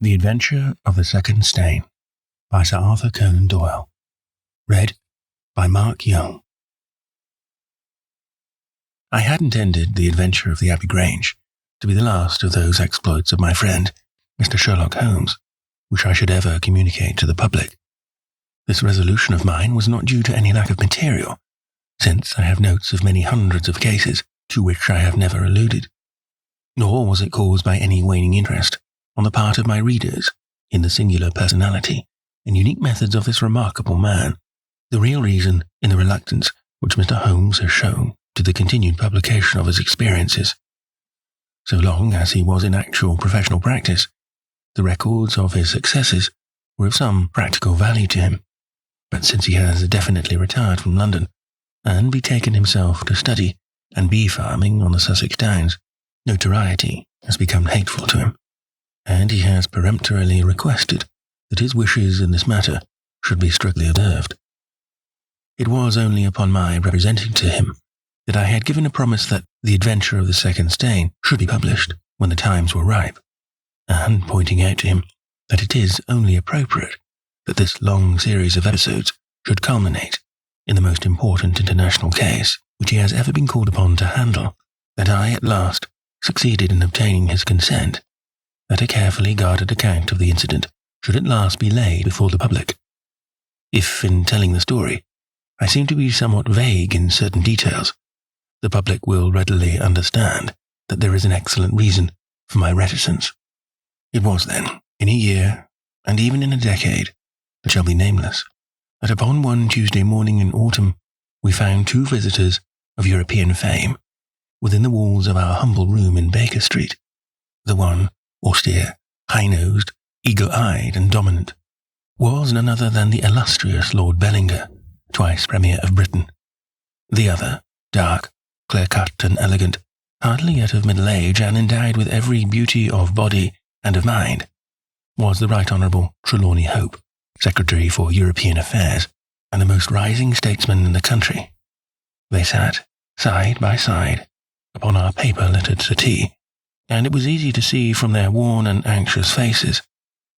The Adventure of the Second Stain by Sir Arthur Conan Doyle. Read by Mark Young. I had intended The Adventure of the Abbey Grange to be the last of those exploits of my friend, Mr. Sherlock Holmes, which I should ever communicate to the public. This resolution of mine was not due to any lack of material, since I have notes of many hundreds of cases to which I have never alluded. Nor was it caused by any waning interest on the part of my readers in the singular personality and unique methods of this remarkable man, the real reason in the reluctance which Mr. Holmes has shown to the continued publication of his experiences. So long as he was in actual professional practice, the records of his successes were of some practical value to him. But since he has definitely retired from London and betaken himself to study and bee farming on the Sussex Downs, notoriety has become hateful to him, and he has peremptorily requested that his wishes in this matter should be strictly observed. It was only upon my representing to him that I had given a promise that The Adventure of the Second Stain should be published when the times were ripe, and pointing out to him that it is only appropriate that this long series of episodes should culminate in the most important international case which he has ever been called upon to handle, that I at last succeeded in obtaining his consent that a carefully guarded account of the incident should at last be laid before the public. If, in telling the story, I seem to be somewhat vague in certain details, the public will readily understand that there is an excellent reason for my reticence. It was then, in a year, and even in a decade, that shall be nameless, that upon one Tuesday morning in autumn we found two visitors of European fame within the walls of our humble room in Baker Street. The one, austere, high-nosed, eagle-eyed and dominant, was none other than the illustrious Lord Bellinger, twice Premier of Britain. The other, dark, clear-cut and elegant, hardly yet of middle age and endowed with every beauty of body and of mind, was the Right Honourable Trelawney Hope, Secretary for European Affairs, and the most rising statesman in the country. They sat, side by side, upon our paper-littered settee, and it was easy to see from their worn and anxious faces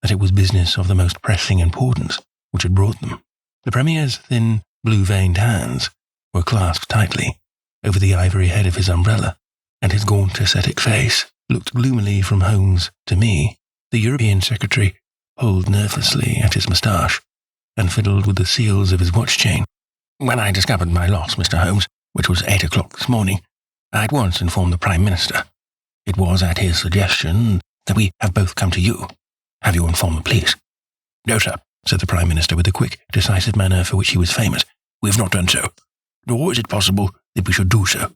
that it was business of the most pressing importance which had brought them. The Premier's thin, blue-veined hands were clasped tightly over the ivory head of his umbrella, and his gaunt ascetic face looked gloomily from Holmes to me. The European Secretary pulled nervously at his moustache and fiddled with the seals of his watch-chain. When I discovered my loss, Mr. Holmes, which was 8 o'clock this morning, I at once informed the Prime Minister. It was at his suggestion that we have both come to you. Have you informed the police? No, sir, said the Prime Minister with the quick, decisive manner for which he was famous. We have not done so, nor is it possible that we should do so.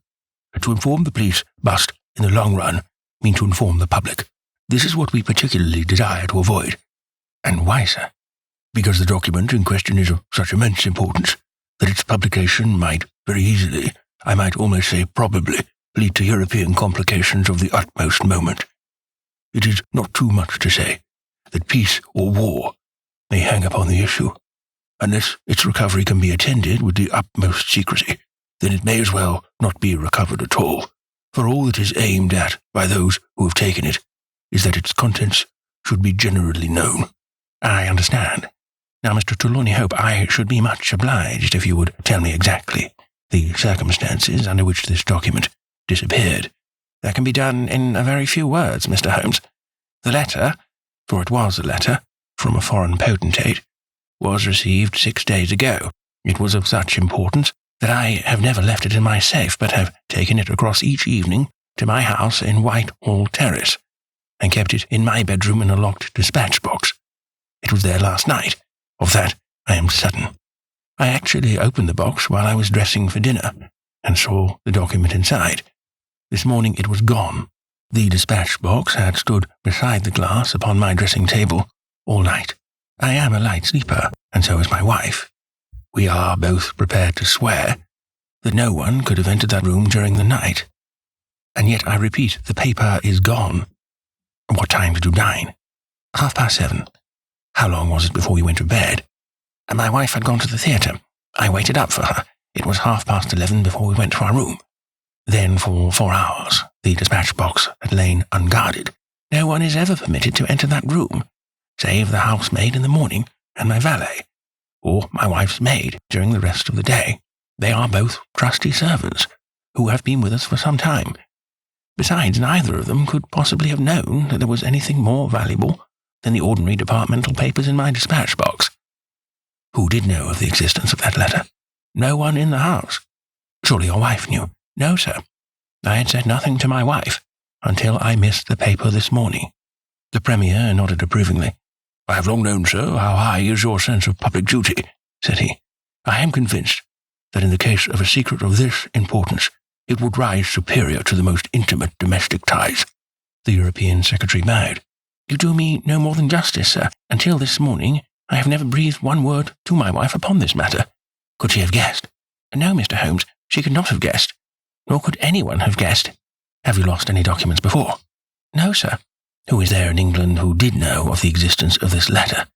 To inform the police must, in the long run, mean to inform the public. This is what we particularly desire to avoid. And why, sir? Because the document in question is of such immense importance that its publication might very easily, I might almost say probably, lead to European complications of the utmost moment. It is not too much to say that peace or war may hang upon the issue. Unless its recovery can be attended with the utmost secrecy, then it may as well not be recovered at all, for all that is aimed at by those who have taken it is that its contents should be generally known. I understand. Now, Mr. Trelawney Hope, I should be much obliged if you would tell me exactly the circumstances under which this document disappeared. That can be done in a very few words, Mr. Holmes. The letter, for it was a letter, from a foreign potentate, was received 6 days ago. It was of such importance that I have never left it in my safe, but have taken it across each evening to my house in Whitehall Terrace, and kept it in my bedroom in a locked dispatch box. It was there last night. Of that I am certain. I actually opened the box while I was dressing for dinner, and saw the document inside. This morning it was gone. The dispatch box had stood beside the glass upon my dressing table all night. I am a light sleeper, and so is my wife. We are both prepared to swear that no one could have entered that room during the night. And yet, I repeat, the paper is gone. What time did you dine? 7:30. How long was it before you went to bed? My wife had gone to the theatre. I waited up for her. It was 11:30 before we went to our room. Then for 4 hours, the dispatch box had lain unguarded. No one is ever permitted to enter that room, save the housemaid in the morning and my valet, or my wife's maid during the rest of the day. They are both trusty servants, who have been with us for some time. Besides, neither of them could possibly have known that there was anything more valuable than the ordinary departmental papers in my dispatch box. Who did know of the existence of that letter? No one in the house. Surely your wife knew. No, sir. I had said nothing to my wife until I missed the paper this morning. The Premier nodded approvingly. I have long known, sir, how high is your sense of public duty, said he. I am convinced that in the case of a secret of this importance, it would rise superior to the most intimate domestic ties. The European Secretary bowed. You do me no more than justice, sir. Until this morning, I have never breathed one word to my wife upon this matter. Could she have guessed? No, Mr. Holmes, she could not have guessed. Nor could anyone have guessed. Have you lost any documents before? No, sir. Who is there in England who did know of the existence of this letter?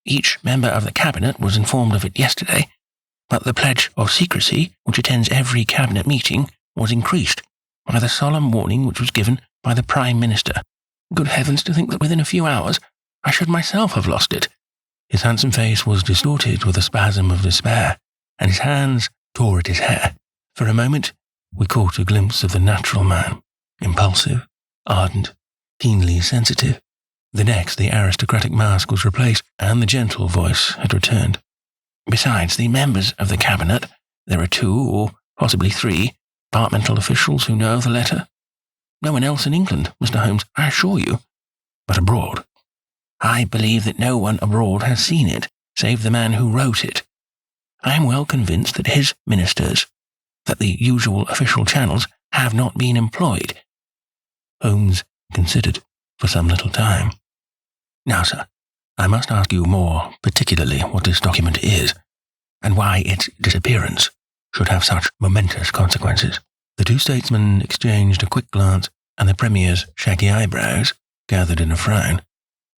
Each member of the Cabinet was informed of it yesterday, but the pledge of secrecy, which attends every Cabinet meeting, was increased by the solemn warning which was given by the Prime Minister. Good heavens, to think that within a few hours I should myself have lost it. His handsome face was distorted with a spasm of despair, and his hands tore at his hair. For a moment, we caught a glimpse of the natural man, impulsive, ardent, keenly sensitive. The next, the aristocratic mask was replaced, and the gentle voice had returned. Besides the members of the Cabinet, there are 2 or possibly 3 departmental officials who know of the letter. No one else in England, Mr. Holmes, I assure you. But abroad, I believe that no one abroad has seen it, save the man who wrote it. I am well convinced that his ministers, that the usual official channels, have not been employed. Holmes considered for some little time. Now, sir, I must ask you more particularly what this document is, and why its disappearance should have such momentous consequences. The 2 statesmen exchanged a quick glance, and the Premier's shaggy eyebrows gathered in a frown.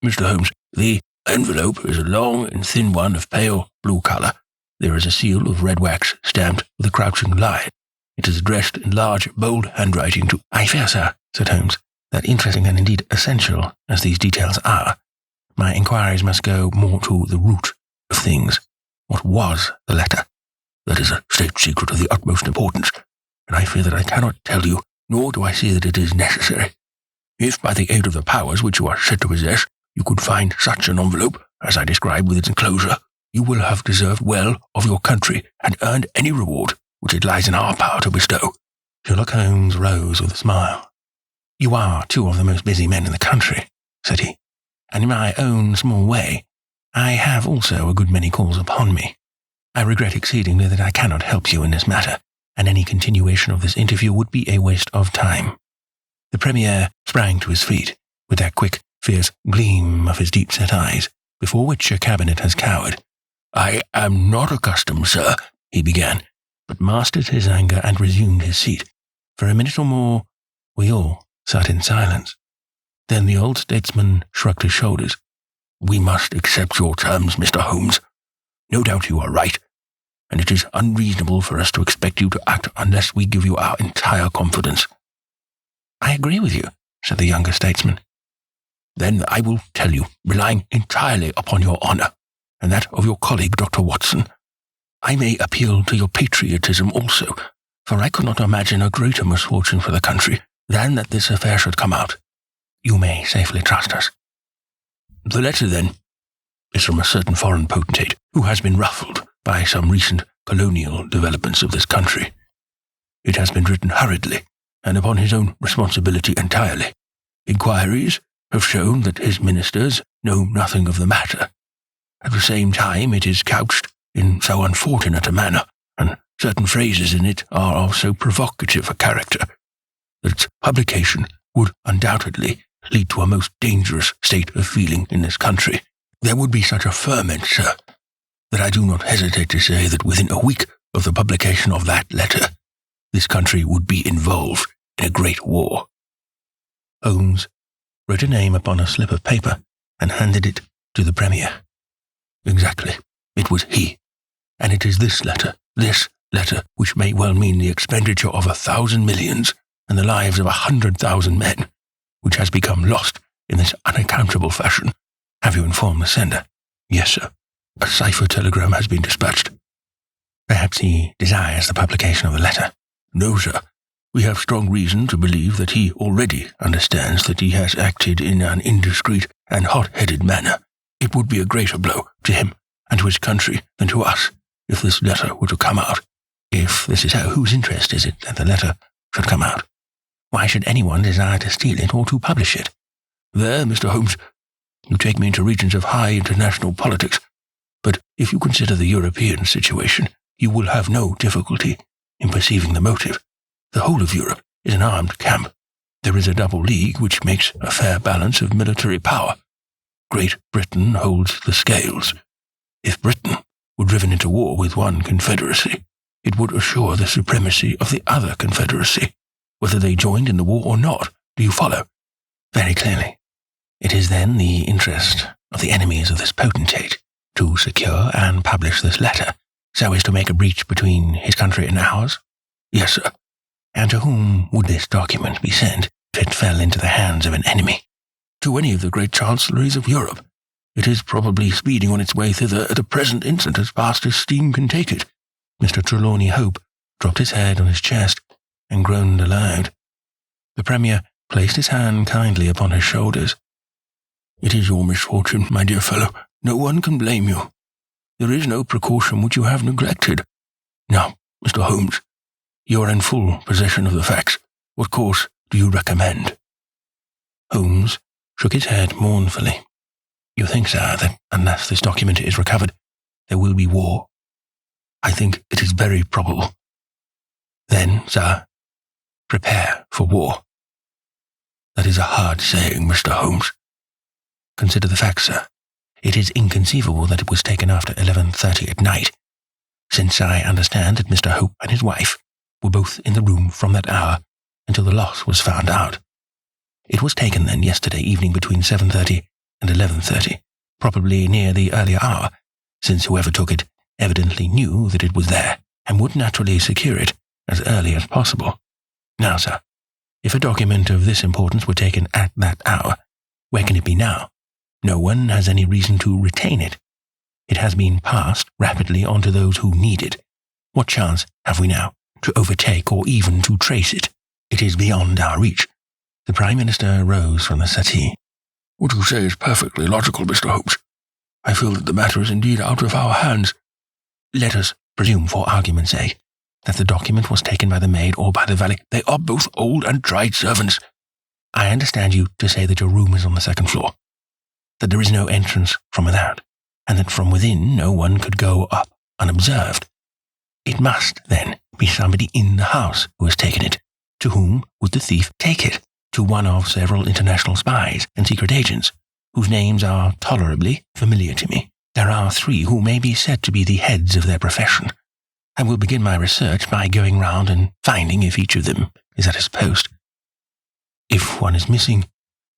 Mr. Holmes, the envelope is a long and thin one of pale blue colour. There is a seal of red wax stamped with a crouching lion. It is addressed in large, bold handwriting to— I fear, sir, said Holmes, that interesting and indeed essential as these details are, my inquiries must go more to the root of things. What was the letter? That is a state secret of the utmost importance, and I fear that I cannot tell you, nor do I see that it is necessary. If, by the aid of the powers which you are said to possess, you could find such an envelope as I describe with its enclosure, you will have deserved well of your country and earned any reward which it lies in our power to bestow. Sherlock Holmes rose with a smile. You are 2 of the most busy men in the country, said he, and in my own small way, I have also a good many calls upon me. I regret exceedingly that I cannot help you in this matter, and any continuation of this interview would be a waste of time. The Premier sprang to his feet, with that quick, fierce gleam of his deep-set eyes, before which a cabinet has cowered. I am not accustomed, sir, he began, but mastered his anger and resumed his seat. For a minute or more, we all sat in silence. Then the old statesman shrugged his shoulders. We must accept your terms, Mr. Holmes. No doubt you are right, and it is unreasonable for us to expect you to act unless we give you our entire confidence. I agree with you, said the younger statesman. Then I will tell you, relying entirely upon your honour, and that of your colleague, Dr. Watson. I may appeal to your patriotism also, for I could not imagine a greater misfortune for the country than that this affair should come out. You may safely trust us. The letter, then, is from a certain foreign potentate who has been ruffled by some recent colonial developments of this country. It has been written hurriedly, and upon his own responsibility entirely. Inquiries have shown that his ministers know nothing of the matter. At the same time, it is couched in so unfortunate a manner, and certain phrases in it are of so provocative a character, that its publication would undoubtedly lead to a most dangerous state of feeling in this country. There would be such a ferment, sir, that I do not hesitate to say that within a week of the publication of that letter, this country would be involved in a great war. Holmes wrote a name upon a slip of paper and handed it to the Premier. Exactly. It was he. And it is this letter, which may well mean the expenditure of 1,000 millions and the lives of 100,000 men, which has become lost in this unaccountable fashion, Have you informed the sender? Yes, sir. A cipher telegram has been dispatched. Perhaps he desires the publication of the letter. No, sir. We have strong reason to believe that he already understands that he has acted in an indiscreet and hot-headed manner. It would be a greater blow to him and to his country than to us if this letter were to come out. If this is so, whose interest is it that the letter should come out? Why should anyone desire to steal it or to publish it? There, Mr. Holmes, you take me into regions of high international politics, but if you consider the European situation, you will have no difficulty in perceiving the motive. The whole of Europe is an armed camp. There is a double league which makes a fair balance of military power. Great Britain holds the scales. If Britain were driven into war with one confederacy, it would assure the supremacy of the other confederacy, whether they joined in the war or not. Do you follow? Very clearly. It is then the interest of the enemies of this potentate to secure and publish this letter, so as to make a breach between his country and ours? Yes, sir. And to whom would this document be sent if it fell into the hands of an enemy? To any of the great chancelleries of Europe. It is probably speeding on its way thither at the present instant as fast as steam can take it. Mr. Trelawney Hope dropped his head on his chest and groaned aloud. The Premier placed his hand kindly upon his shoulders. It is your misfortune, my dear fellow. No one can blame you. There is no precaution which you have neglected. Now, Mr. Holmes, you are in full possession of the facts. What course do you recommend? Holmes shook his head mournfully. You think, sir, that unless this document is recovered, there will be war? I think it is very probable. Then, sir, prepare for war. That is a hard saying, Mr. Holmes. Consider the facts, sir. It is inconceivable that it was taken after 11:30 at night, since I understand that Mr. Hope and his wife were both in the room from that hour until the loss was found out. It was taken then yesterday evening between 7:30 and 11:30, probably near the earlier hour, since whoever took it evidently knew that it was there and would naturally secure it as early as possible. Now, sir, if a document of this importance were taken at that hour, where can it be now? No one has any reason to retain it. It has been passed rapidly on to those who need it. What chance have we now to overtake or even to trace it? It is beyond our reach. The Prime Minister rose from the settee. What you say is perfectly logical, Mr. Holmes. I feel that the matter is indeed out of our hands. Let us presume, for argument's sake, that the document was taken by the maid or by the valet. They are both old and tried servants. I understand you to say that your room is on the second floor, that there is no entrance from without, and that from within no one could go up unobserved. It must, then, be somebody in the house who has taken it. To whom would the thief take it? To one of several international spies and secret agents, whose names are tolerably familiar to me. There are 3 who may be said to be the heads of their profession. I will begin my research by going round and finding if each of them is at his post. If one is missing,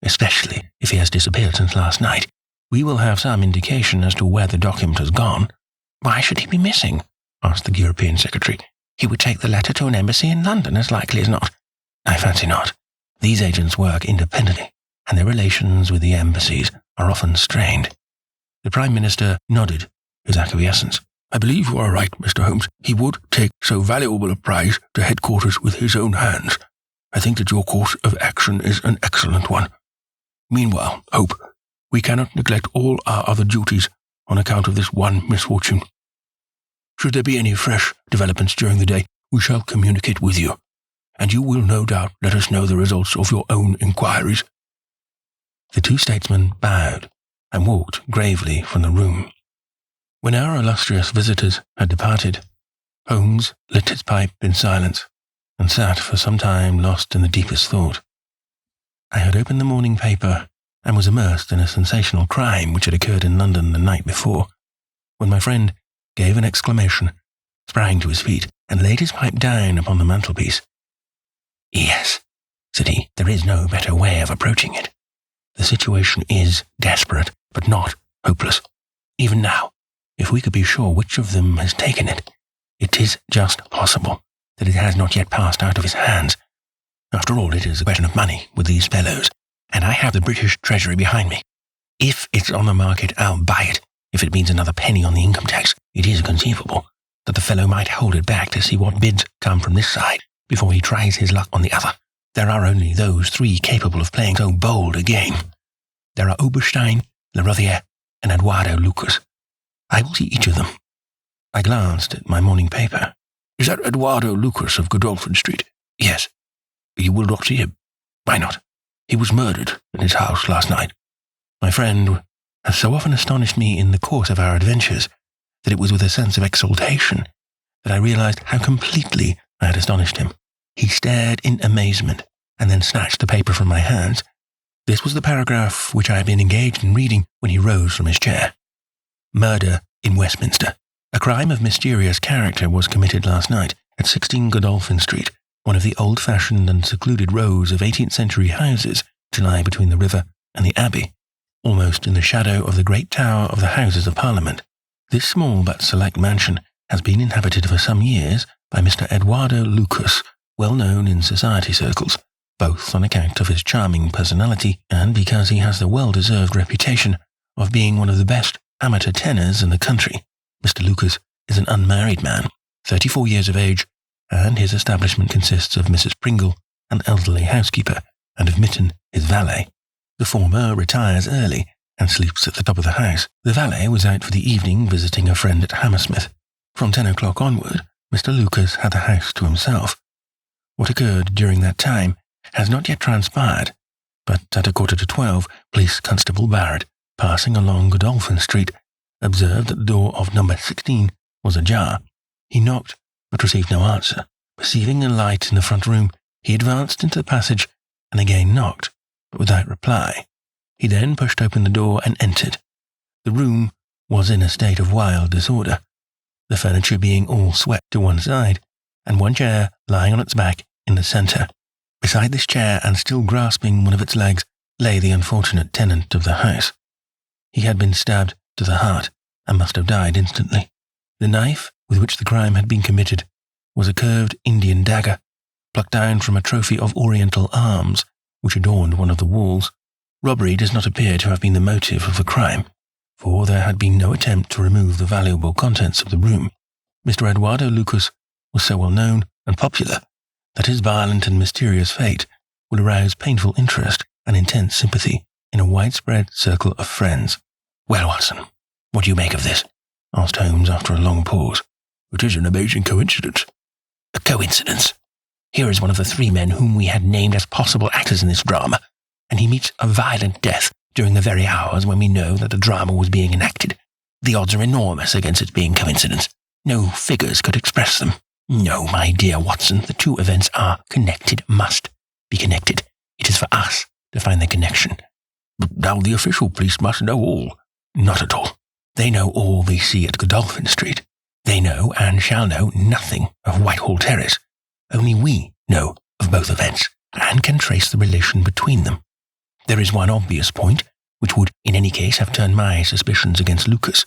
especially if he has disappeared since last night, we will have some indication as to where the document has gone. Why should he be missing? Asked the European Secretary. He would take the letter to an embassy in London as likely as not. I fancy not. These agents work independently, and their relations with the embassies are often strained. The Prime Minister nodded his acquiescence. I believe you are right, Mr. Holmes. He would take so valuable a prize to headquarters with his own hands. I think that your course of action is an excellent one. Meanwhile, Hope, we cannot neglect all our other duties on account of this one misfortune. Should there be any fresh developments during the day, we shall communicate with you, and you will no doubt let us know the results of your own inquiries. The 2 statesmen bowed and walked gravely from the room. When our illustrious visitors had departed, Holmes lit his pipe in silence and sat for some time lost in the deepest thought. I had opened the morning paper and was immersed in a sensational crime which had occurred in London the night before, when my friend gave an exclamation, sprang to his feet, and laid his pipe down upon the mantelpiece. Yes, said he, there is no better way of approaching it. The situation is desperate, but not hopeless. Even now, if we could be sure which of them has taken it, it is just possible that it has not yet passed out of his hands. After all, it is a question of money with these fellows, and I have the British Treasury behind me. If it's on the market, I'll buy it. If it means another penny on the income tax, it is conceivable that the fellow might hold it back to see what bids come from this side before he tries his luck on the other. There are only those three capable of playing so bold a game. There are Oberstein, Larothier, and Eduardo Lucas. I will see each of them. I glanced at my morning paper. Is that Eduardo Lucas of Godolphin Street? Yes. You will not see him. Why not? He was murdered in his house last night. My friend has so often astonished me in the course of our adventures that it was with a sense of exultation that I realized how completely I had astonished him. He stared in amazement and then snatched the paper from my hands. This was the paragraph which I had been engaged in reading when he rose from his chair. Murder in Westminster. A crime of mysterious character was committed last night at 16 Godolphin Street, one of the old-fashioned and secluded rows of 18th century houses to lie between the river and the Abbey, almost in the shadow of the great tower of the Houses of Parliament. This small but select mansion has been inhabited for some years by Mr. Eduardo Lucas, well known in society circles, both on account of his charming personality and because he has the well-deserved reputation of being one of the best amateur tenors in the country. Mr. Lucas is an unmarried man, 34 years of age, and his establishment consists of Mrs. Pringle, an elderly housekeeper, and of Mitten, his valet. The former retires early and sleeps at the top of the house. The valet was out for the evening visiting a friend at Hammersmith. From 10 o'clock onward, Mr. Lucas had the house to himself. What occurred during that time has not yet transpired, but at 11:45, Police Constable Barrett, passing along Godolphin Street, observed that the door of number 16 was ajar. He knocked, but received no answer. Perceiving a light in the front room, he advanced into the passage and again knocked, but without reply. He then pushed open the door and entered. The room was in a state of wild disorder, the furniture being all swept to one side, and one chair lying on its back in the centre. Beside this chair, and still grasping one of its legs, lay the unfortunate tenant of the house. He had been stabbed to the heart and must have died instantly. The knife with which the crime had been committed was a curved Indian dagger, plucked down from a trophy of Oriental arms which adorned one of the walls. Robbery does not appear to have been the motive of the crime, for there had been no attempt to remove the valuable contents of the room. Mr. Eduardo Lucas was so well known and popular that his violent and mysterious fate would arouse painful interest and intense sympathy in a widespread circle of friends. Well, Watson, what do you make of this? Asked Holmes after a long pause. It is an amazing coincidence. A coincidence? Here is one of the three men whom we had named as possible actors in this drama, and he meets a violent death during the very hours when we know that the drama was being enacted. The odds are enormous against its being coincidence. No figures could express them. No, my dear Watson, the two events are connected, must be connected. It is for us to find the connection. But now the official police must know all. Not at all. They know all they see at Godolphin Street. They know and shall know nothing of Whitehall Terrace. Only we know of both events and can trace the relation between them. There is one obvious point which would in any case have turned my suspicions against Lucas.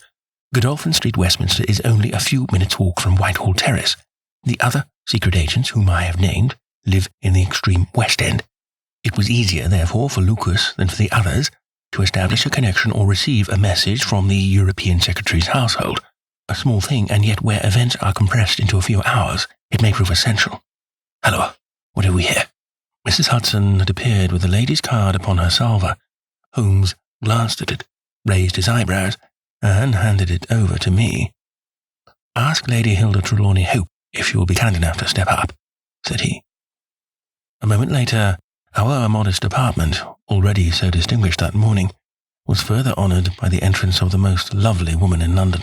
Godolphin Street, Westminster, is only a few minutes' walk from Whitehall Terrace. The other secret agents whom I have named live in the extreme West End. It was easier, therefore, for Lucas than for the others to establish a connection or receive a message from the European Secretary's household. A small thing, and yet where events are compressed into a few hours, it may prove essential. Hello, what have we here? Mrs. Hudson had appeared with the lady's card upon her salver. Holmes glanced at it, raised his eyebrows, and handed it over to me. Ask Lady Hilda Trelawney Hope if she will be kind enough to step up, said he. A moment later, our modest apartment, already so distinguished that morning, was further honoured by the entrance of the most lovely woman in London.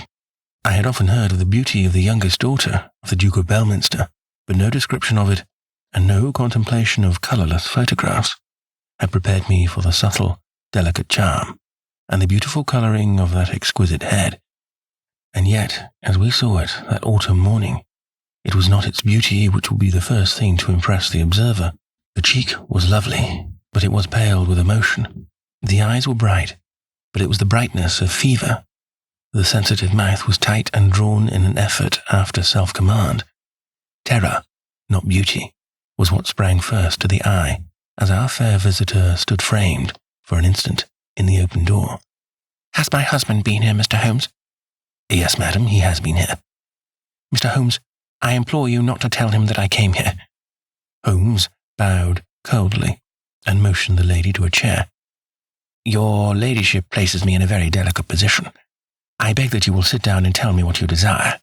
I had often heard of the beauty of the youngest daughter of the Duke of Belminster, but no description of it, and no contemplation of colourless photographs, had prepared me for the subtle, delicate charm, and the beautiful colouring of that exquisite head. And yet, as we saw it that autumn morning, it was not its beauty which would be the first thing to impress the observer. The cheek was lovely, but it was pale with emotion. The eyes were bright, but it was the brightness of fever. The sensitive mouth was tight and drawn in an effort after self-command. Terror, not beauty, was what sprang first to the eye as our fair visitor stood framed, for an instant, in the open door. Has my husband been here, Mr. Holmes? Yes, madam, he has been here. Mr. Holmes, I implore you not to tell him that I came here. Holmes bowed coldly and motioned the lady to a chair. Your ladyship places me in a very delicate position. I beg that you will sit down and tell me what you desire,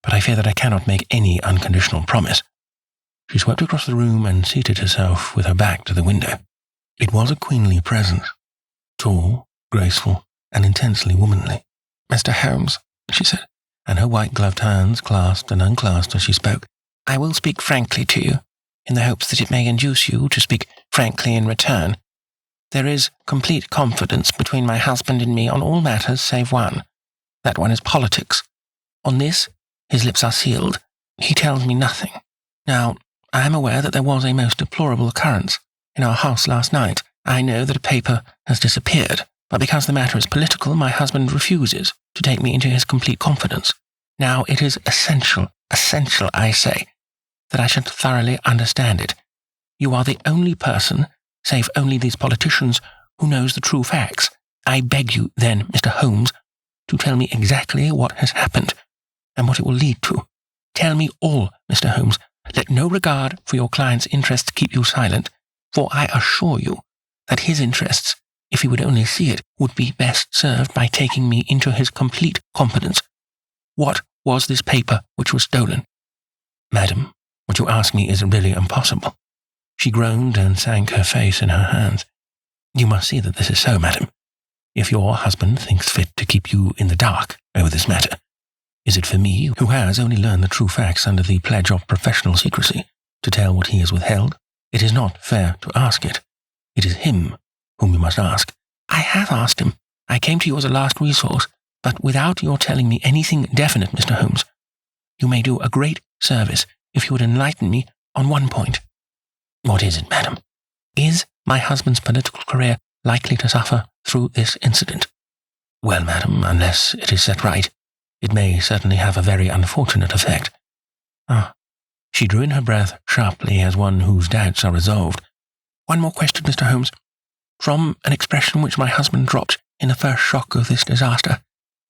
but I fear that I cannot make any unconditional promise. She swept across the room and seated herself with her back to the window. It was a queenly presence, tall, graceful, and intensely womanly. Mr. Holmes, she said, and her white-gloved hands clasped and unclasped as she spoke, I will speak frankly to you, in the hopes that it may induce you to speak frankly in return. There is complete confidence between my husband and me on all matters save one. That one is politics. On this, his lips are sealed. He tells me nothing. Now, I am aware that there was a most deplorable occurrence in our house last night. I know that a paper has disappeared, but because the matter is political, my husband refuses to take me into his complete confidence. Now, it is essential, I say, that I should thoroughly understand it. You are the only person, save only these politicians, who knows the true facts. I beg you, then, Mr. Holmes, to tell me exactly what has happened, and what it will lead to. Tell me all, Mr. Holmes. Let no regard for your client's interests keep you silent, for I assure you that his interests, if he would only see it, would be best served by taking me into his complete confidence. What was this paper which was stolen? Madam, what you ask me is really impossible. She groaned and sank her face in her hands. You must see that this is so, madam. If your husband thinks fit to keep you in the dark over this matter, is it for me, who has only learned the true facts under the pledge of professional secrecy, to tell what he has withheld? It is not fair to ask it. It is him whom you must ask. I have asked him. I came to you as a last resource, but without your telling me anything definite, Mr. Holmes. You may do a great service if you would enlighten me on one point. What is it, madam? Is my husband's political career likely to suffer through this incident? Well, madam, unless it is set right, it may certainly have a very unfortunate effect. She drew in her breath sharply as one whose doubts are resolved. One more question, Mr. Holmes. From an expression which my husband dropped in the first shock of this disaster,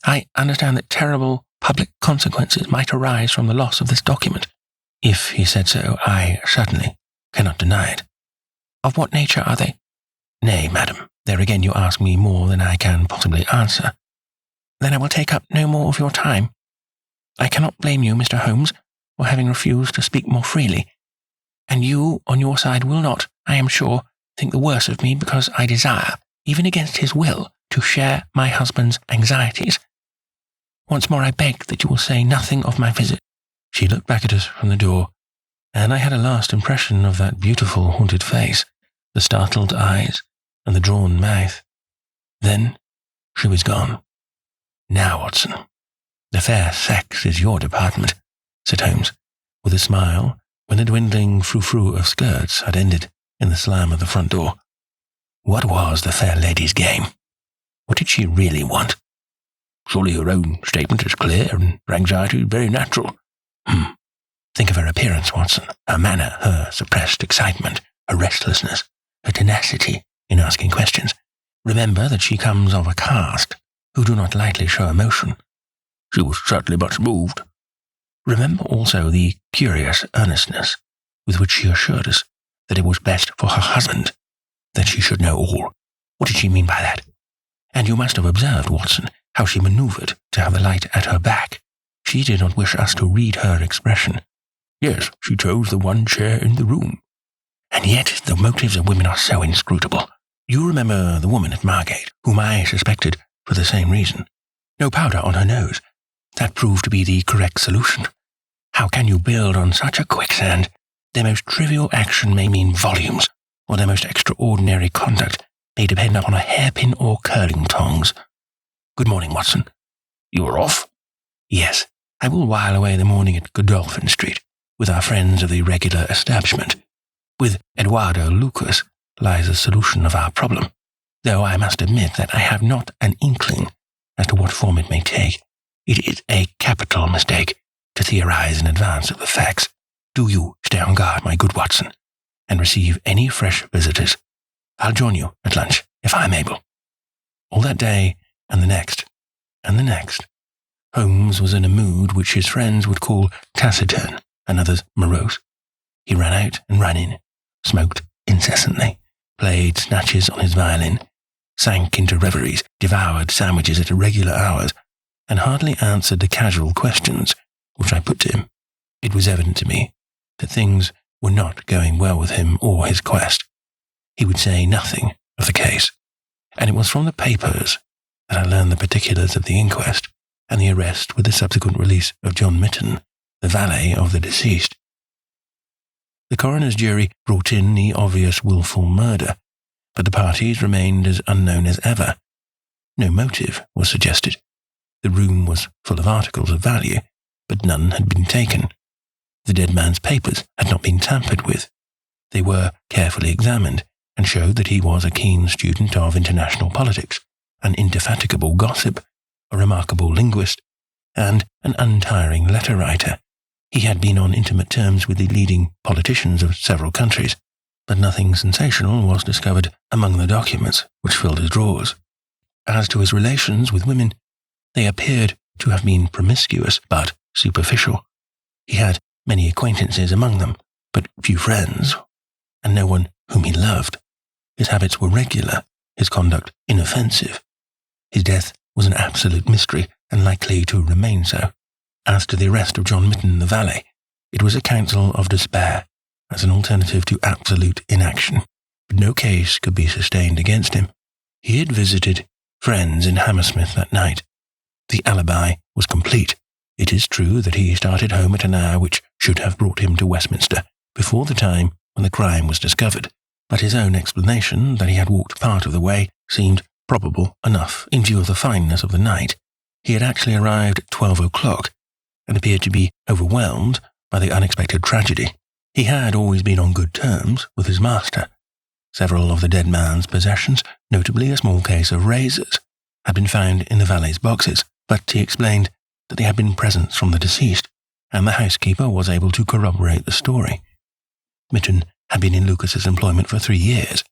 I understand that terrible public consequences might arise from the loss of this document. If he said so, I certainly cannot deny it. Of what nature are they? Nay, madam, there again you ask me more than I can possibly answer. Then I will take up no more of your time. I cannot blame you, Mr. Holmes, for having refused to speak more freely, and you, on your side, will not, I am sure, think the worse of me because I desire, even against his will, to share my husband's anxieties. Once more I beg that you will say nothing of my visit. She looked back at us from the door, and I had a last impression of that beautiful haunted face, the startled eyes, and the drawn mouth. Then she was gone. Now, Watson, the fair sex is your department, said Holmes, with a smile, when the dwindling frou-frou of skirts had ended in the slam of the front door. What was the fair lady's game? What did she really want? Surely her own statement is clear, and her anxiety very natural. Think of her appearance, Watson, her manner, her suppressed excitement, her restlessness, her tenacity in asking questions. Remember that she comes of a caste who do not lightly show emotion. She was certainly much moved. Remember also the curious earnestness with which she assured us that it was best for her husband that she should know all. What did she mean by that? And you must have observed, Watson, how she maneuvered to have the light at her back. She did not wish us to read her expression. Yes, she chose the one chair in the room. And yet the motives of women are so inscrutable. You remember the woman at Margate, whom I suspected for the same reason. No powder on her nose. That proved to be the correct solution. How can you build on such a quicksand? Their most trivial action may mean volumes, or their most extraordinary conduct may depend upon a hairpin or curling tongs. Good morning, Watson. You are off? Yes, I will while away the morning at Godolphin Street, with our friends of the regular establishment. With Eduardo Lucas lies the solution of our problem, though I must admit that I have not an inkling as to what form it may take. It is a capital mistake to theorize in advance of the facts. Do you stay on guard, my good Watson, and receive any fresh visitors. I'll join you at lunch, if I am able. All that day, and the next, and the next. Holmes was in a mood which his friends would call taciturn, and others morose. He ran out and ran in, smoked incessantly, played snatches on his violin, sank into reveries, devoured sandwiches at irregular hours, and hardly answered the casual questions which I put to him. It was evident to me that things were not going well with him or his quest. He would say nothing of the case, and it was from the papers that I learned the particulars of the inquest and the arrest with the subsequent release of John Mitten, the valet of the deceased. The coroner's jury brought in the obvious wilful murder, but the parties remained as unknown as ever. No motive was suggested. The room was full of articles of value, but none had been taken. The dead man's papers had not been tampered with. They were carefully examined and showed that he was a keen student of international politics, an indefatigable gossip, a remarkable linguist, and an untiring letter writer. He had been on intimate terms with the leading politicians of several countries, but nothing sensational was discovered among the documents which filled his drawers. As to his relations with women, they appeared to have been promiscuous but superficial. He had many acquaintances among them, but few friends, and no one whom he loved. His habits were regular, his conduct inoffensive. His death was an absolute mystery and likely to remain so. As to the arrest of John Mitten, the valet, it was a counsel of despair as an alternative to absolute inaction, but no case could be sustained against him. He had visited friends in Hammersmith that night. The alibi was complete. It is true that he started home at an hour which should have brought him to Westminster before the time when the crime was discovered, but his own explanation that he had walked part of the way seemed probable enough in view of the fineness of the night. He had actually arrived at 12 o'clock and appeared to be overwhelmed by the unexpected tragedy. He had always been on good terms with his master. Several of the dead man's possessions, notably a small case of razors, had been found in the valet's boxes, but he explained that they had been presents from the deceased, and the housekeeper was able to corroborate the story. Mitten had been in Lucas's employment for 3 years.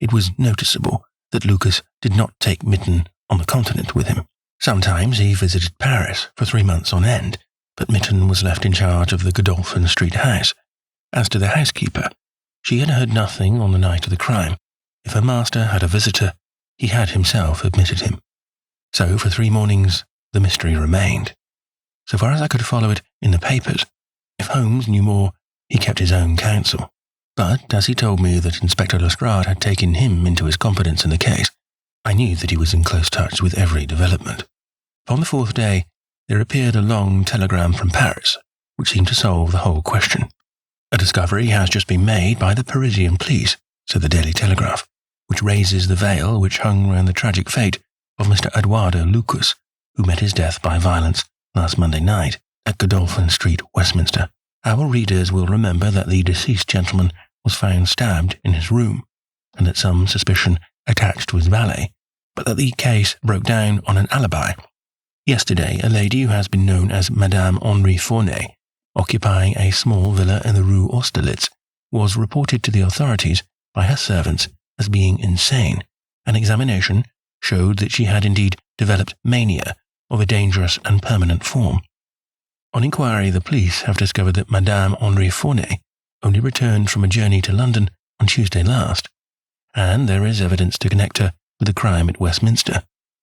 It was noticeable that Lucas did not take Mitten on the continent with him. Sometimes he visited Paris for 3 months on end, but Mitten was left in charge of the Godolphin Street house. As to the housekeeper, she had heard nothing on the night of the crime. If her master had a visitor, he had himself admitted him. So for 3 mornings, the mystery remained. So far as I could follow it in the papers, if Holmes knew more, he kept his own counsel. But as he told me that Inspector Lestrade had taken him into his confidence in the case, I knew that he was in close touch with every development. Upon the 4th day, there appeared a long telegram from Paris, which seemed to solve the whole question. A discovery has just been made by the Parisian police, said the Daily Telegraph, which raises the veil which hung round the tragic fate of Mr. Eduardo Lucas, who met his death by violence last Monday night at Godolphin Street, Westminster. Our readers will remember that the deceased gentleman was found stabbed in his room, and that some suspicion attached to his valet, but that the case broke down on an alibi. Yesterday, a lady who has been known as Madame Henri Fourney, occupying a small villa in the Rue Austerlitz, was reported to the authorities by her servants as being insane. An examination showed that she had indeed developed mania of a dangerous and permanent form. On inquiry, the police have discovered that Madame Henri Fourney only returned from a journey to London on Tuesday last, and there is evidence to connect her with the crime at Westminster.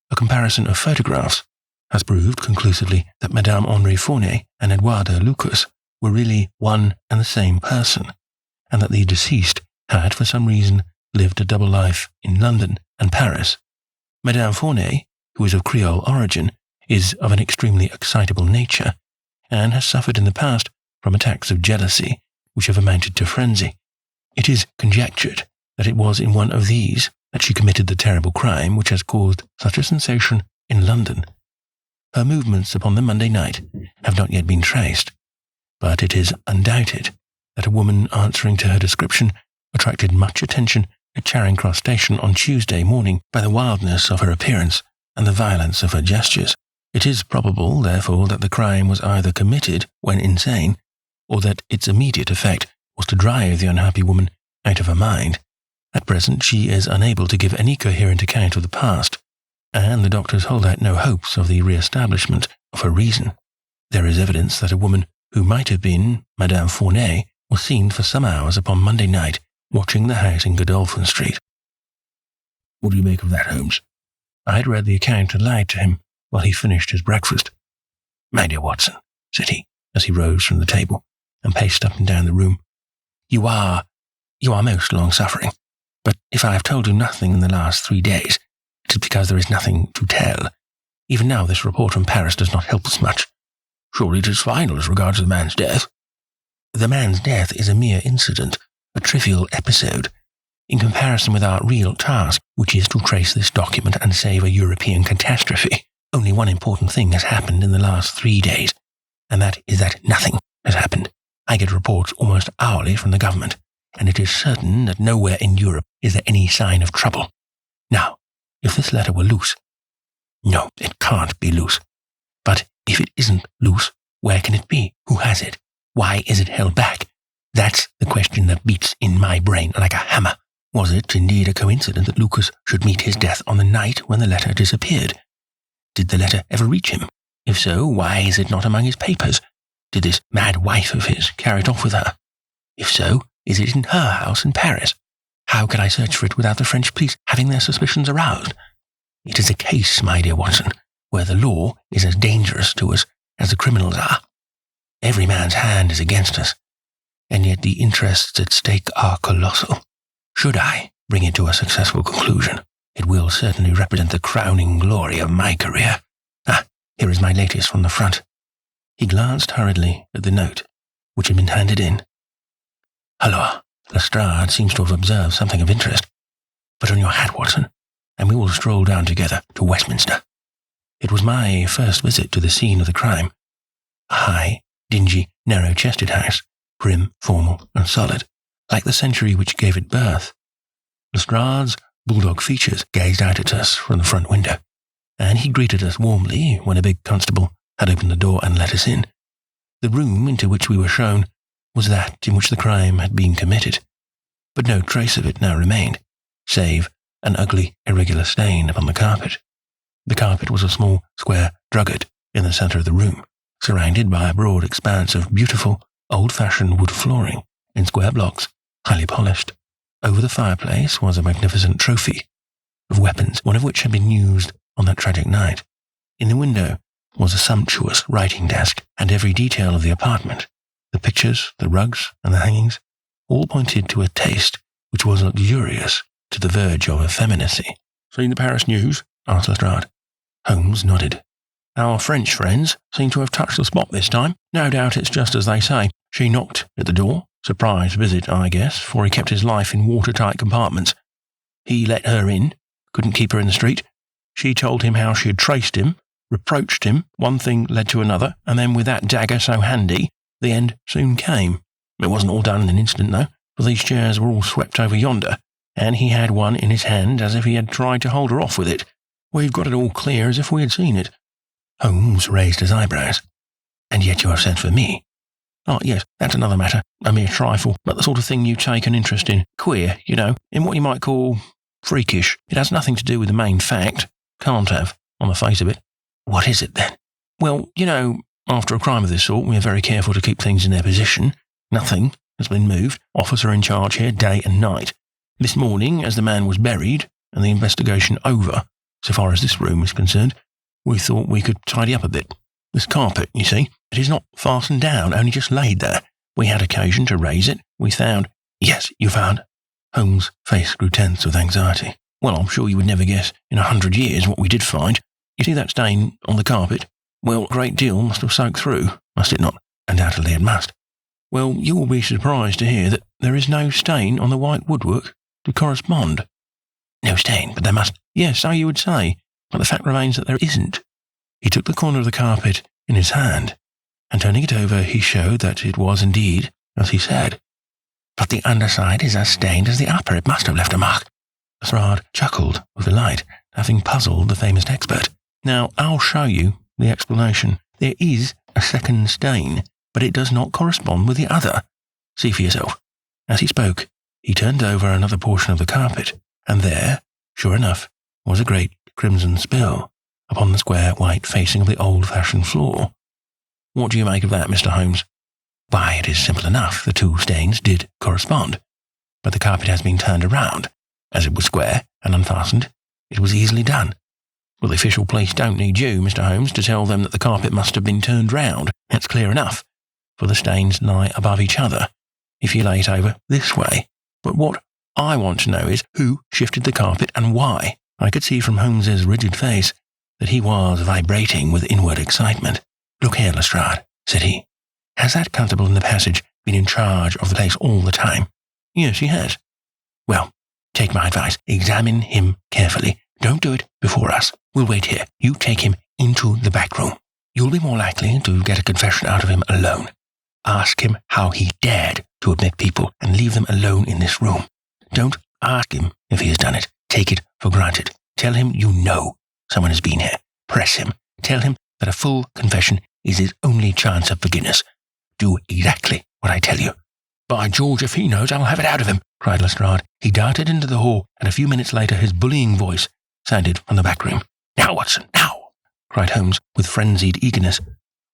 A comparison of photographs has proved conclusively that Madame Henri Fourney and Eduardo Lucas were really one and the same person, and that the deceased had, for some reason, lived a double life in London and Paris. Madame Fourney, who is of Creole origin, is of an extremely excitable nature, and has suffered in the past from attacks of jealousy which have amounted to frenzy. It is conjectured that it was in one of these that she committed the terrible crime which has caused such a sensation in London. Her movements upon the Monday night have not yet been traced, but it is undoubted that a woman answering to her description attracted much attention at Charing Cross Station on Tuesday morning by the wildness of her appearance and the violence of her gestures. It is probable, therefore, that the crime was either committed when insane, or that its immediate effect was to drive the unhappy woman out of her mind. At present, she is unable to give any coherent account of the past, and the doctors hold out no hopes of the re-establishment of her reason. There is evidence that a woman who might have been Madame Fournay was seen for some hours upon Monday night watching the house in Godolphin Street. What do you make of that, Holmes? I had read the account aloud to him while he finished his breakfast. My dear Watson, said he, as he rose from the table and paced up and down the room, you are most long-suffering. But if I have told you nothing in the last 3 days, it is because there is nothing to tell. Even now this report from Paris does not help us much. Surely it is final as regards the man's death. The man's death is a mere incident, a trivial episode, in comparison with our real task, which is to trace this document and save a European catastrophe. Only one important thing has happened in the last 3 days, and that is that nothing has happened. I get reports almost hourly from the government, and it is certain that nowhere in Europe is there any sign of trouble. Now, if this letter were loose— no, it can't be loose. But if it isn't loose, where can it be? Who has it? Why is it held back? That's the question that beats in my brain like a hammer. Was it indeed a coincidence that Lucas should meet his death on the night when the letter disappeared? Did the letter ever reach him? If so, why is it not among his papers? Did this mad wife of his carry it off with her? If so, is it in her house in Paris? How can I search for it without the French police having their suspicions aroused? It is a case, my dear Watson, where the law is as dangerous to us as the criminals are. Every man's hand is against us, and yet the interests at stake are colossal. Should I bring it to a successful conclusion, it will certainly represent the crowning glory of my career. Here is my latest from the front. He glanced hurriedly at the note, which had been handed in. Halloa, Lestrade seems to have observed something of interest. Put on your hat, Watson, and we will stroll down together to Westminster. It was my first visit to the scene of the crime. A high, dingy, narrow-chested house, prim, formal, and solid, like the century which gave it birth. Lestrade's bulldog features gazed out at us from the front window, and he greeted us warmly when a big constable had opened the door and let us in. The room into which we were shown was that in which the crime had been committed, but no trace of it now remained, save an ugly, irregular stain upon the carpet. The carpet was a small, square drugget in the centre of the room, surrounded by a broad expanse of beautiful, old-fashioned wood flooring in square blocks, highly polished. Over the fireplace was a magnificent trophy of weapons, one of which had been used on that tragic night. In the window was a sumptuous writing desk, and every detail of the apartment, the pictures, the rugs, and the hangings, all pointed to a taste which was luxurious to the verge of effeminacy. Seen the Paris news? Asked Lestrade. Holmes nodded. Our French friends seem to have touched the spot this time. No doubt it's just as they say. She knocked at the door. Surprise visit, I guess, for he kept his life in watertight compartments. He let her in, couldn't keep her in the street. She told him how she had traced him, reproached him, one thing led to another, and then with that dagger so handy, the end soon came. It wasn't all done in an instant, though, for these chairs were all swept over yonder, and he had one in his hand as if he had tried to hold her off with it. We've got it all clear as if we had seen it. Holmes raised his eyebrows. And yet you have sent for me. Oh, yes, that's another matter. A mere trifle, but the sort of thing you take an interest in. Queer, you know, in what you might call freakish. It has nothing to do with the main fact. Can't have, on the face of it. What is it, then? Well, you know, after a crime of this sort, we are very careful to keep things in their position. Nothing has been moved. Officer in charge here day and night. This morning, as the man was buried, and the investigation over, so far as this room is concerned, we thought we could tidy up a bit. This carpet, you see, it is not fastened down, only just laid there. We had occasion to raise it. We found— Yes, you found? Holmes' face grew tense with anxiety. Well, I'm sure you would never guess in 100 years what we did find. You see that stain on the carpet? Well, a great deal must have soaked through, must it not? Undoubtedly it must. Well, you will be surprised to hear that there is no stain on the white woodwork to correspond. No stain, but there must— Yes, so you would say, but the fact remains that there isn't. He took the corner of the carpet in his hand, and turning it over, he showed that it was indeed as he said. But the underside is as stained as the upper. It must have left a mark. Lestrade chuckled with delight, having puzzled the famous expert. Now, I'll show you the explanation. There is a second stain, but it does not correspond with the other. See for yourself. As he spoke, he turned over another portion of the carpet, and there, sure enough, was a great crimson spill upon the square white facing of the old-fashioned floor. What do you make of that, Mr. Holmes? Why, it is simple enough. The two stains did correspond, but the carpet has been turned around. As it was square and unfastened, it was easily done. Well, the official police don't need you, Mr. Holmes, to tell them that the carpet must have been turned round. That's clear enough, for the stains lie above each other, if you lay it over this way. But what I want to know is who shifted the carpet and why. I could see from Holmes's rigid face that he was vibrating with inward excitement. Look here, Lestrade, said he. Has that constable in the passage been in charge of the place all the time? Yes, he has. Well, take my advice. Examine him carefully. Don't do it before us. We'll wait here. You take him into the back room. You'll be more likely to get a confession out of him alone. Ask him how he dared to admit people and leave them alone in this room. Don't ask him if he has done it. Take it for granted. Tell him you know someone has been here. Press him. Tell him that a full confession is his only chance of forgiveness. Do exactly what I tell you. By George, if he knows, I'll have it out of him, cried Lestrade. He darted into the hall, and a few minutes later his bullying voice sounded from the back room. Now, Watson, now, cried Holmes with frenzied eagerness.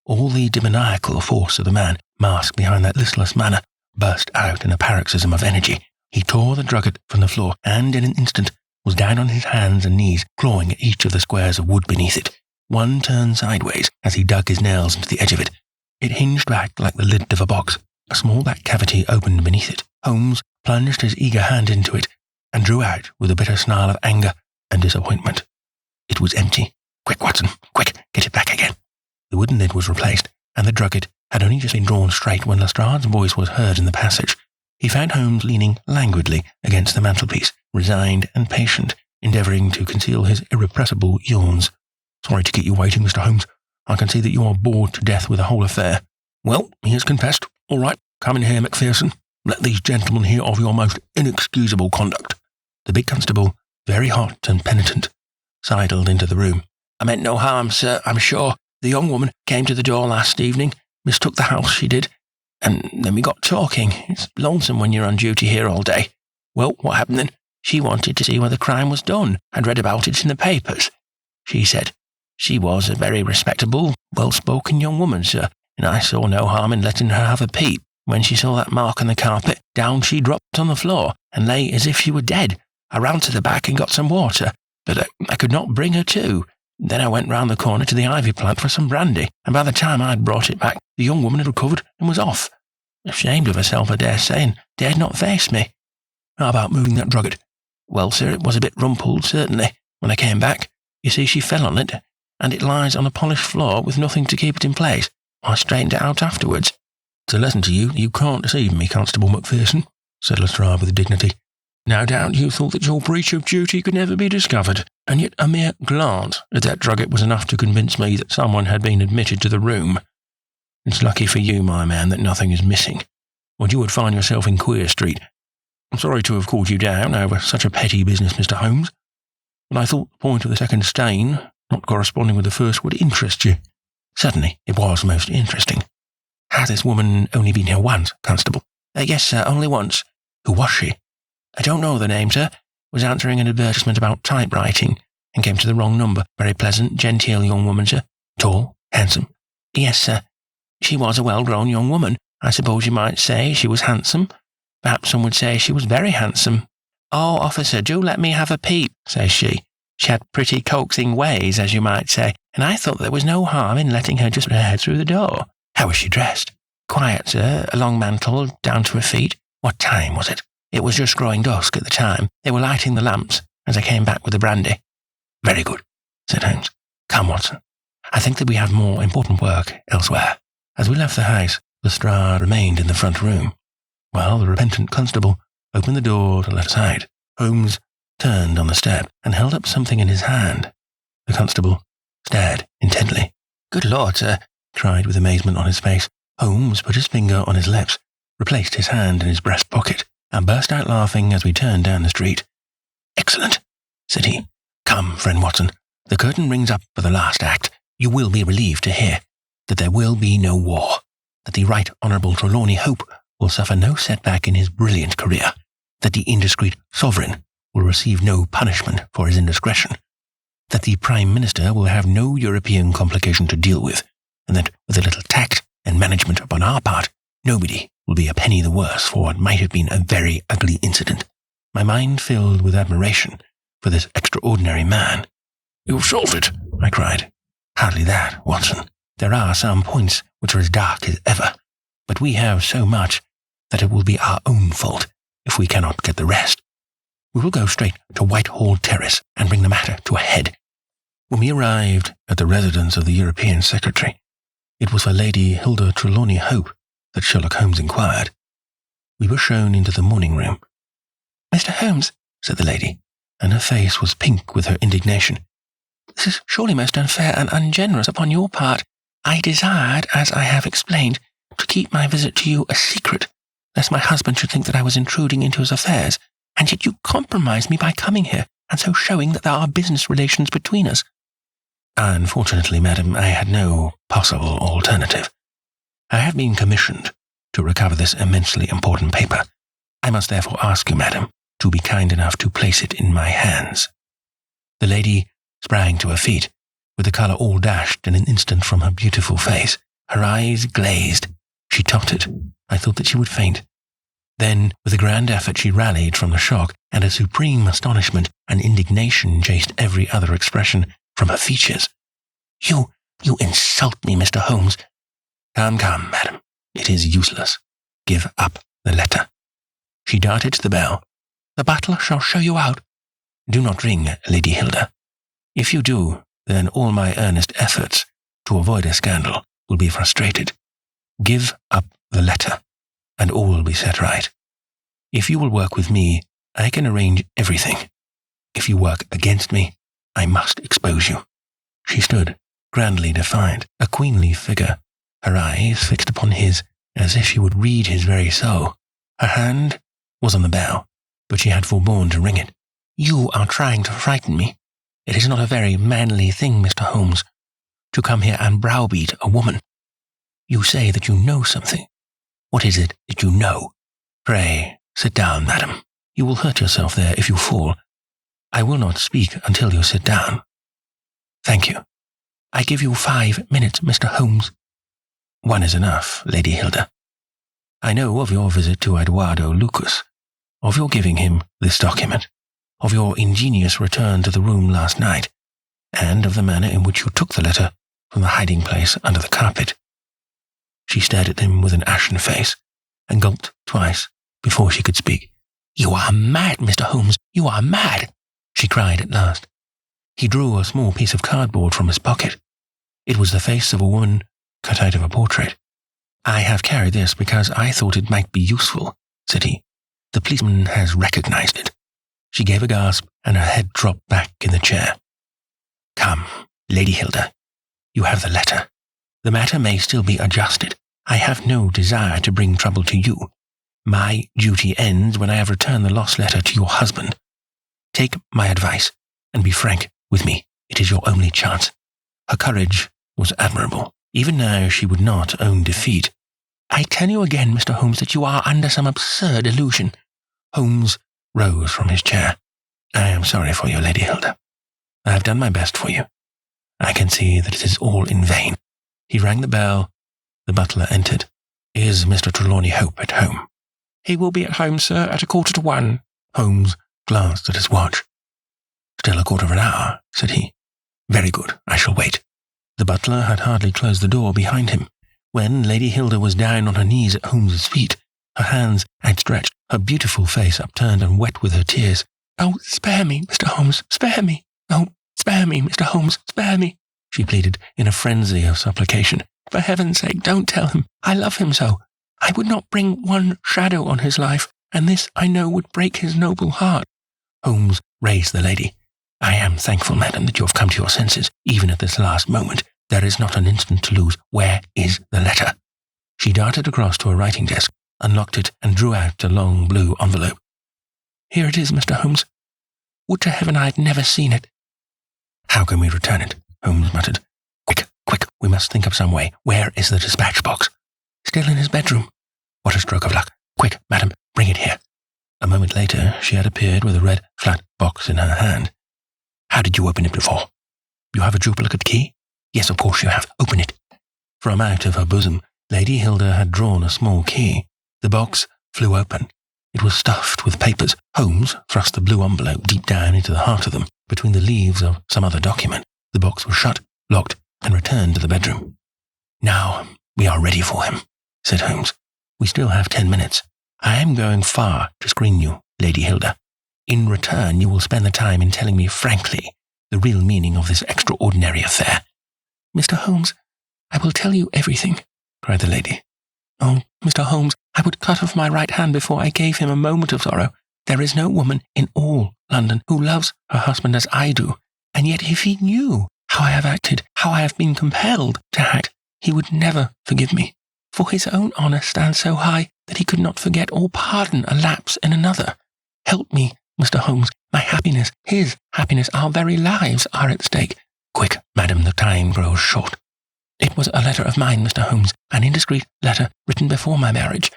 All the demoniacal force of the man, masked behind that listless manner, burst out in a paroxysm of energy. He tore the drugget from the floor, and in an instant was down on his hands and knees, clawing at each of the squares of wood beneath it. One turned sideways as he dug his nails into the edge of it. It hinged back like the lid of a box. A small black cavity opened beneath it. Holmes plunged his eager hand into it and drew out with a bitter snarl of anger and disappointment. It was empty. Quick, Watson, quick, get it back again. The wooden lid was replaced, and the drugget had only just been drawn straight when Lestrade's voice was heard in the passage. He found Holmes leaning languidly against the mantelpiece, resigned and patient, endeavouring to conceal his irrepressible yawns. Sorry to keep you waiting, Mr. Holmes. I can see that you are bored to death with the whole affair. Well, he has confessed. All right, come in here, Macpherson. Let these gentlemen hear of your most inexcusable conduct. The big constable, very hot and penitent, sidled into the room. I meant no harm, sir, I'm sure. The young woman came to the door last evening, mistook the house, she did, and then we got talking. It's lonesome when you're on duty here all day. Well, what happened then? She wanted to see where the crime was done. I'd read about it in the papers. She said she was a very respectable, well-spoken young woman, sir, and I saw no harm in letting her have a peep. When she saw that mark on the carpet, down she dropped on the floor and lay as if she were dead. I ran to the back and got some water, but I could not bring her to. Then I went round the corner to the ivy plant for some brandy, and by the time I'd brought it back, the young woman had recovered and was off. Ashamed of herself, I dare say, and dared not face me. How about moving that drugget? Well, sir, it was a bit rumpled, certainly, when I came back. You see, she fell on it, and it lies on a polished floor with nothing to keep it in place. I straightened it out afterwards. It's a lesson to you. You can't deceive me, Constable Macpherson, said Lestrade with dignity. No doubt you thought that your breach of duty could never be discovered, and yet a mere glance at that drugget was enough to convince me that someone had been admitted to the room. It's lucky for you, my man, that nothing is missing, or you would find yourself in Queer Street. I'm sorry to have called you down over such a petty business, Mr. Holmes, but I thought the point of the second stain, not corresponding with the first, would interest you. Certainly, it was most interesting. Has this woman only been here once, Constable? Yes, sir, only once. Who was she? I don't know the name, sir. Was answering an advertisement about typewriting, and came to the wrong number. Very pleasant, genteel young woman, sir. Tall, handsome. Yes, sir. She was a well-grown young woman. I suppose you might say she was handsome. Perhaps some would say she was very handsome. Oh, officer, do let me have a peep, says she. She had pretty coaxing ways, as you might say, and I thought there was no harm in letting her just put her head through the door. How was she dressed? Quiet, sir, a long mantle down to her feet. What time was it? It was just growing dusk at the time. They were lighting the lamps as I came back with the brandy. Very good, said Holmes. Come, Watson. I think that we have more important work elsewhere. As we left the house, Lestrade remained in the front room, while the repentant constable opened the door to let us out. Holmes turned on the step and held up something in his hand. The constable stared intently. Good Lord, sir, he cried with amazement on his face. Holmes put his finger on his lips, replaced his hand in his breast pocket, and burst out laughing as we turned down the street. Excellent, said he. Come, friend Watson, the curtain rings up for the last act. You will be relieved to hear that there will be no war, that the Right Honourable Trelawney Hope will suffer no setback in his brilliant career, that the indiscreet sovereign will receive no punishment for his indiscretion, that the Prime Minister will have no European complication to deal with, and that with a little tact and management upon our part, nobody will be a penny the worse for what might have been a very ugly incident. My mind filled with admiration for this extraordinary man. "You've solved it," I cried. "Hardly that, Watson. There are some points which are as dark as ever, but we have so much that it will be our own fault if we cannot get the rest. We will go straight to Whitehall Terrace and bring the matter to a head." When we arrived at the residence of the European Secretary, it was for Lady Hilda Trelawney Hope that Sherlock Holmes inquired. We were shown into the morning room. "Mr. Holmes," said the lady, and her face was pink with her indignation, "this is surely most unfair and ungenerous upon your part. I desired, as I have explained, to keep my visit to you a secret, lest my husband should think that I was intruding into his affairs, and yet you compromised me by coming here, and so showing that there are business relations between us." "Unfortunately, madam, I had no possible alternative. I have been commissioned to recover this immensely important paper. I must therefore ask you, madam, to be kind enough to place it in my hands." The lady sprang to her feet, with the colour all dashed in an instant from her beautiful face. Her eyes glazed. She tottered. I thought that she would faint. Then, with a grand effort, she rallied from the shock, and a supreme astonishment and indignation chased every other expression from her features. You insult me, Mr. Holmes." Come, madam. It is useless. Give up the letter." She darted to the bell. "The butler shall show you out." "Do not ring, Lady Hilda. If you do, then all my earnest efforts to avoid a scandal will be frustrated. Give up the letter, and all will be set right. If you will work with me, I can arrange everything. If you work against me, I must expose you." She stood, grandly defiant, a queenly figure, her eyes fixed upon his as if she would read his very soul. Her hand was on the bell, but she had forborne to ring it. "You are trying to frighten me. It is not a very manly thing, Mr. Holmes, to come here and browbeat a woman. You say that you know something. What is it that you know? Pray, sit down, madam. You will hurt yourself there if you fall. I will not speak until you sit down." "Thank you. I give you 5 minutes, Mr. Holmes." "One is enough, Lady Hilda. I know of your visit to Eduardo Lucas, of your giving him this document, of your ingenious return to the room last night, and of the manner in which you took the letter from the hiding-place under the carpet." She stared at him with an ashen face, and gulped twice before she could speak. "You are mad, Mr. Holmes, you are mad," she cried at last. He drew a small piece of cardboard from his pocket. It was the face of a woman cut out of a portrait. "I have carried this because I thought it might be useful," said he. "The policeman has recognized it." She gave a gasp, and her head dropped back in the chair. "Come, Lady Hilda, you have the letter. The matter may still be adjusted. I have no desire to bring trouble to you. My duty ends when I have returned the lost letter to your husband. Take my advice, and be frank with me. It is your only chance." Her courage was admirable. Even now she would not own defeat. "I tell you again, Mr. Holmes, that you are under some absurd illusion." Holmes rose from his chair. "I am sorry for you, Lady Hilda. I have done my best for you. I can see that it is all in vain." He rang the bell. The butler entered. "Is Mr. Trelawney Hope at home?" "He will be at home, sir, at 1:45. Holmes glanced at his watch. "Still a quarter of an hour," said he. "Very good, I shall wait." The butler had hardly closed the door behind him when Lady Hilda was down on her knees at Holmes's feet, her hands outstretched, her beautiful face upturned and wet with her tears. "Oh, spare me, Mr. Holmes, spare me! Oh, spare me, Mr. Holmes, spare me!" she pleaded in a frenzy of supplication. "For heaven's sake, don't tell him. I love him so. I would not bring one shadow on his life, and this, I know, would break his noble heart." Holmes raised the lady. "I am thankful, madam, that you have come to your senses, even at this last moment. There is not an instant to lose. Where is the letter?" She darted across to a writing desk, unlocked it, and drew out a long blue envelope. "Here it is, Mr. Holmes. Would to heaven I had never seen it." "How can we return it?" Holmes muttered. Quick, we must think of some way. Where is the dispatch box?" "Still in his bedroom." "What a stroke of luck. Quick, madam, bring it here." A moment later, she had appeared with a red, flat box in her hand. "How did you open it before?" You have a duplicate key? Yes, of course you have. Open it. From out of her bosom, Lady Hilda had drawn a small key. The box flew open. It was stuffed with papers. Holmes thrust the blue envelope deep down into the heart of them, between the leaves of some other document. The box was shut, locked, and returned to the bedroom. Now we are ready for him, said Holmes. We still have 10 minutes. I am going far to screen you, Lady Hilda. In return, you will spend the time in telling me frankly the real meaning of this extraordinary affair. Mr. Holmes, I will tell you everything, cried the lady. Oh, Mr. Holmes, I would cut off my right hand before I gave him a moment of sorrow. There is no woman in all London who loves her husband as I do, and yet if he knew how I have acted, how I have been compelled to act, he would never forgive me. For his own honour stands so high that he could not forget or pardon a lapse in another. Help me, Mr. Holmes. My happiness, his happiness, our very lives are at stake. Quick, madam, the time grows short. It was a letter of mine, Mr. Holmes, an indiscreet letter written before my marriage.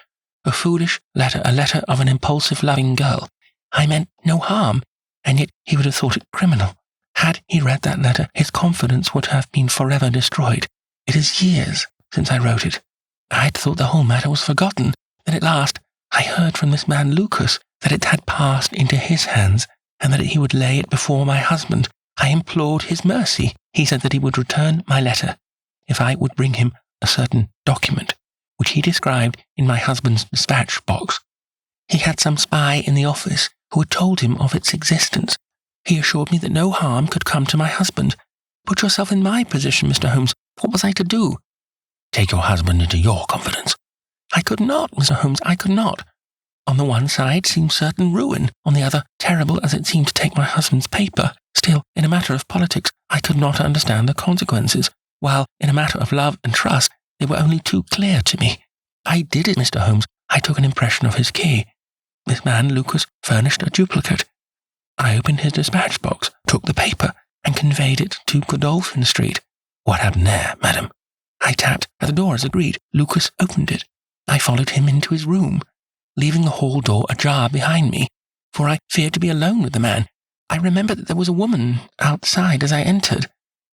A foolish letter, a letter of an impulsive, loving girl. I meant no harm, and yet he would have thought it criminal. Had he read that letter, his confidence would have been forever destroyed. It is years since I wrote it. I had thought the whole matter was forgotten. Then at last I heard from this man Lucas that it had passed into his hands, and that he would lay it before my husband. I implored his mercy. He said that he would return my letter if I would bring him a certain document, which he described in my husband's dispatch box. He had some spy in the office who had told him of its existence. He assured me that no harm could come to my husband. Put yourself in my position, Mr. Holmes. What was I to do? Take your husband into your confidence. I could not, Mr. Holmes, I could not. On the one side seemed certain ruin, on the other terrible as it seemed to take my husband's paper. Still, in a matter of politics, I could not understand the consequences, while in a matter of love and trust, they were only too clear to me. I did it, Mr. Holmes. I took an impression of his key. This man, Lucas, furnished a duplicate. I opened his dispatch box, took the paper, and conveyed it to Godolphin Street. What happened there, madam? I tapped at the door as agreed. Lucas opened it. I followed him into his room, leaving the hall door ajar behind me, for I feared to be alone with the man. I remember that there was a woman outside as I entered.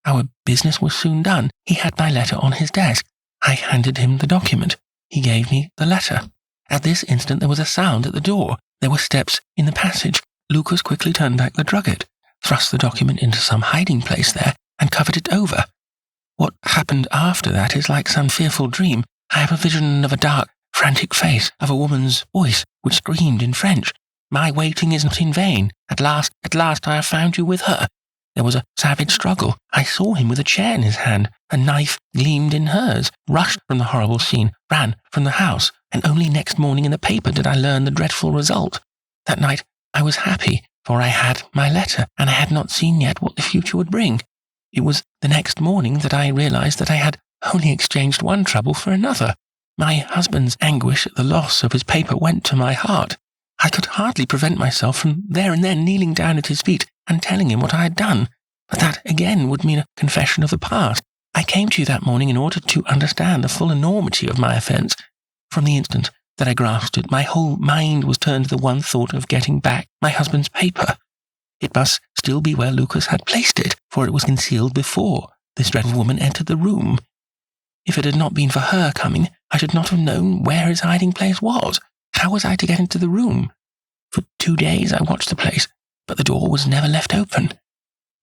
Our business was soon done. He had my letter on his desk. I handed him the document. He gave me the letter. At this instant there was a sound at the door. There were steps in the passage. Lucas quickly turned back the drugget, thrust the document into some hiding place there, and covered it over. What happened after that is like some fearful dream. I have a vision of a dark, frantic face, of a woman's voice, which screamed in French. My waiting is not in vain. At last I have found you with her. There was a savage struggle. I saw him with a chair in his hand. A knife gleamed in hers, rushed from the horrible scene, ran from the house, and only next morning in the paper did I learn the dreadful result. That night I was happy, for I had my letter, and I had not seen yet what the future would bring. It was the next morning that I realized that I had only exchanged one trouble for another. My husband's anguish at the loss of his paper went to my heart. I could hardly prevent myself from there and then kneeling down at his feet and telling him what I had done, but that again would mean a confession of the past. I came to you that morning in order to understand the full enormity of my offence. From the instant that I grasped it, my whole mind was turned to the one thought of getting back my husband's paper. It must still be where Lucas had placed it, for it was concealed before this dreadful woman entered the room. If it had not been for her coming, I should not have known where his hiding place was. How was I to get into the room? For 2 days I watched the place, but the door was never left open.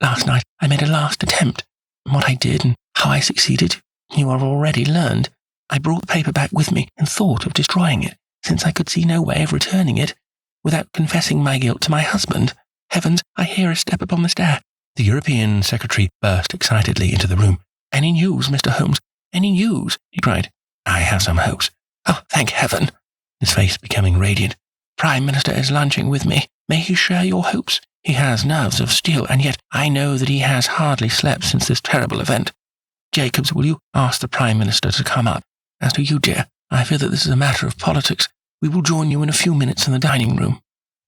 Last night I made a last attempt. What I did and how I succeeded, you have already learned. I brought the paper back with me and thought of destroying it, since I could see no way of returning it without confessing my guilt to my husband. Heavens, I hear a step upon the stair. The European secretary burst excitedly into the room. Any news, Mr. Holmes? Any news? He cried. I have some hopes. Oh, thank heaven! His face becoming radiant. Prime Minister is lunching with me. May he share your hopes? He has nerves of steel, and yet I know that he has hardly slept since this terrible event. Jacobs, will you ask the Prime Minister to come up? As to you, dear, I fear that this is a matter of politics. We will join you in a few minutes in the dining room.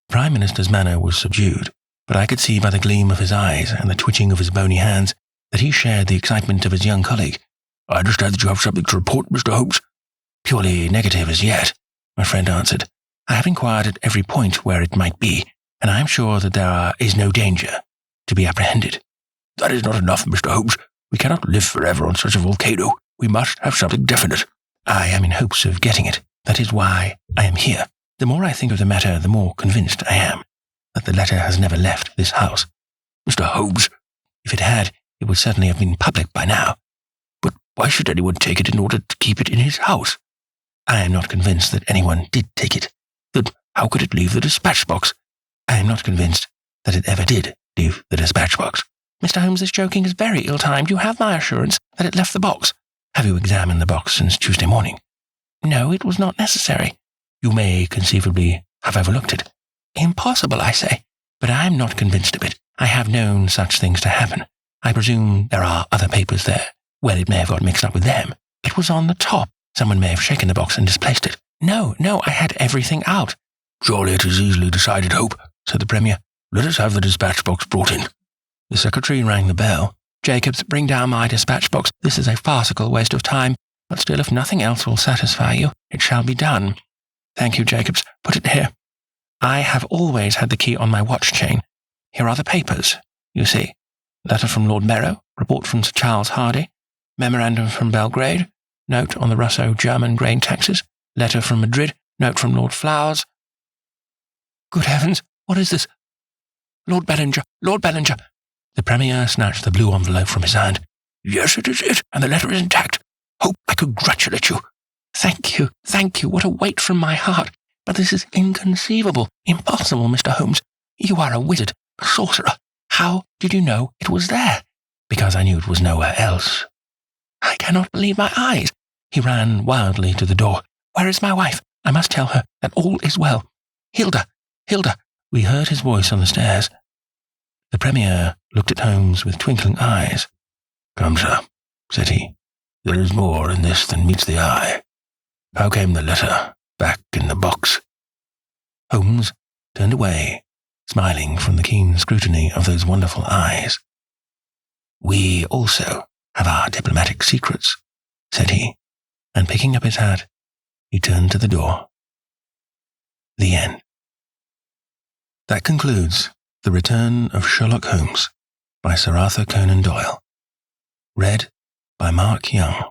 The Prime Minister's manner was subdued, but I could see by the gleam of his eyes and the twitching of his bony hands that he shared the excitement of his young colleague. I understand that you have something to report, Mr. Holmes. Purely negative as yet, my friend answered. I have inquired at every point where it might be, and I am sure that there is no danger to be apprehended. That is not enough, Mr. Holmes. We cannot live forever on such a volcano. We must have something definite. I am in hopes of getting it. That is why I am here. The more I think of the matter, the more convinced I am that the letter has never left this house. Mr. Holmes, if it had, it would certainly have been public by now. But why should anyone take it in order to keep it in his house? I am not convinced that anyone did take it. Then how could it leave the dispatch box? I am not convinced that it ever did leave the dispatch box. Mr. Holmes, this joking is very ill-timed. You have my assurance that it left the box. Have you examined the box since Tuesday morning? No, it was not necessary. You may conceivably have overlooked it. Impossible, I say. But I am not convinced of it. I have known such things to happen. I presume there are other papers there. Well, it may have got mixed up with them. It was on the top. Someone may have shaken the box and displaced it. No, I had everything out. Surely it is easily decided, Hope, said the Premier. Let us have the dispatch box brought in. The secretary rang the bell. Jacobs, bring down my dispatch box. This is a farcical waste of time. But still, if nothing else will satisfy you, it shall be done. Thank you, Jacobs. Put it here. I have always had the key on my watch chain. Here are the papers, you see. Letter from Lord Merrow, report from Sir Charles Hardy, memorandum from Belgrade, note on the Russo-German grain taxes, letter from Madrid, note from Lord Flowers. Good heavens, what is this? Lord Bellinger! The Premier snatched the blue envelope from his hand. Yes, it is it, and the letter is intact. Hope, I congratulate you. Thank you. What a weight from my heart. But this is inconceivable, impossible, Mr. Holmes. You are a wizard, a sorcerer. How did you know it was there? Because I knew it was nowhere else. I cannot believe my eyes. He ran wildly to the door. Where is my wife? I must tell her that all is well. Hilda! We heard his voice on the stairs. The Premier looked at Holmes with twinkling eyes. Come, sir, said he. There is more in this than meets the eye. How came the letter back in the box? Holmes turned away, smiling from the keen scrutiny of those wonderful eyes. We also have our diplomatic secrets, said he, and picking up his hat, he turned to the door. The end. That concludes The Return of Sherlock Holmes by Sir Arthur Conan Doyle. Read by Mark Young.